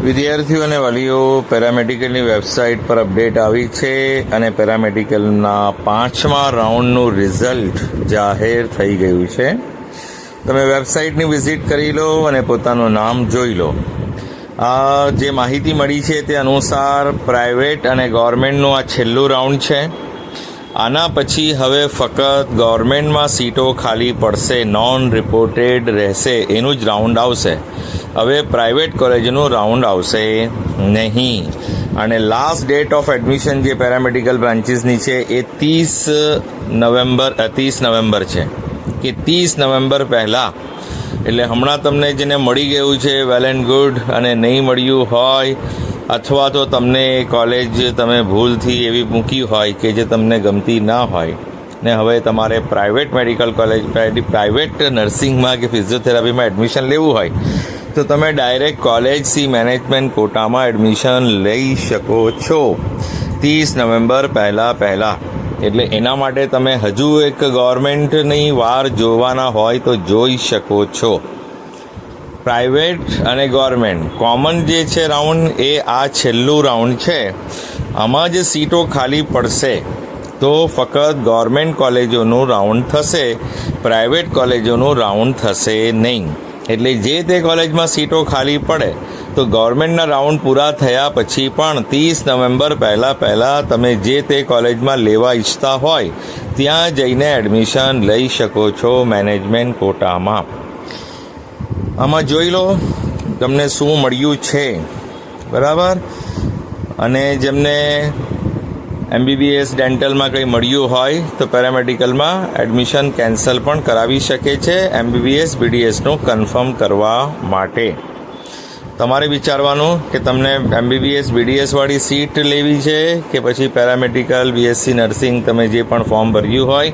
વિદ્યાર્થીઓ અને વાલીઓ, પેરામેડિકલની વેબસાઇટ પર અપડેટ આવી છે અને પેરામેડિકલના 5મા રાઉન્ડનું રિઝલ્ટ જાહેર થઈ ગયું છે. તમે વેબસાઇટની વિઝિટ કરી લો અને પોતાનું નામ જોઈ લો. આ જે માહિતી મળી છે તે અનુસાર પ્રાઇવેટ અને ગવર્મેન્ટનું આ છેલ્લું રાઉન્ડ છે. આના પછી હવે ફક્ત ગવર્મેન્ટમાં સીટો ખાલી પડશે, નોન રિપોર્ટેડ રહેશે, એનું જ રાઉન્ડ આવશે. હવે પ્રાઇવેટ કોલેજનું રાઉન્ડ આવશે નહીં. અને લાસ્ટ ડેટ ઓફ એડમિશન જે પેરામેડિકલ બ્રાન્ચીસની છે એ 30 નવેમ્બર છે કે 30 નવેમ્બર પહેલાં. એટલે હમણાં તમને જેને મળી ગયું છે વેલ એન્ડ ગુડ, અને નહીં મળ્યું હોય અથવા તો તમને કોલેજ તમે ભૂલથી એવી મૂકી હોય કે જે તમને ગમતી ના હોય ને હવે તમારે પ્રાઇવેટ મેડિકલ કોલેજ, પ્રાઇવેટ નર્સિંગમાં કે ફિઝિયોથેરાપીમાં એડમિશન લેવું હોય તો તમે ડાયરેક્ટ કોલેજ સી મેનેજમેન્ટ કોટામાં એડમિશન લઈ શકો છો 30 નવેમ્બર પહેલાં. એટલે એના માટે તમે હજુ એક ગવર્મેન્ટની વાર જોવાના હોય તો જોઈ શકો છો. પ્રાઇવેટ અને ગવર્મેન્ટ કોમન જે છે રાઉન્ડ એ આ છેલ્લું રાઉન્ડ છે. આમાં જે સીટો ખાલી પડશે તો ફક્ત ગવર્મેન્ટ કોલેજોનું રાઉન્ડ થશે, પ્રાઇવેટ કોલેજોનું રાઉન્ડ થશે નહીં. એટલે જે તે કોલેજમાં સીટો ખાલી પડે તો ગવર્મેન્ટના રાઉન્ડ પૂરા થયા પછી પણ 30 નવેમ્બર પહેલાં તમે જે તે કોલેજમાં લેવા ઈચ્છતા હોય ત્યાં જઈને એડમિશન લઈ શકો છો મેનેજમેન્ટ કોટામાં. આમાં જોઈ લો તમને શું મળ્યું છે, બરાબર. અને જેમને MBBS ડેન્ટલમાં કંઈ મળ્યું હોય તો પેરામેડિકલમાં એડમિશન કેન્સલ પણ કરાવી શકે છે MBBS BDSનું કન્ફર્મ કરવા માટે. તમારે વિચારવાનું કે તમને MBBS BDS વાળી સીટ લેવી છે કે પછી પેરામેડિકલ BSc નર્સિંગ તમે જે પણ ફોર્મ ભર્યું હોય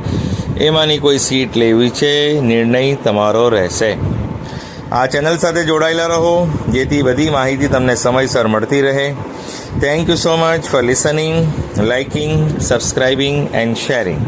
એમાંની કોઈ સીટ લેવી છે. નિર્ણય તમારો રહેશે. આ ચેનલ સાથે જોડાયેલા રહો જેથી બધી માહિતી તમને સમયસર મળતી રહે. Thank you so much for listening, liking, subscribing and sharing.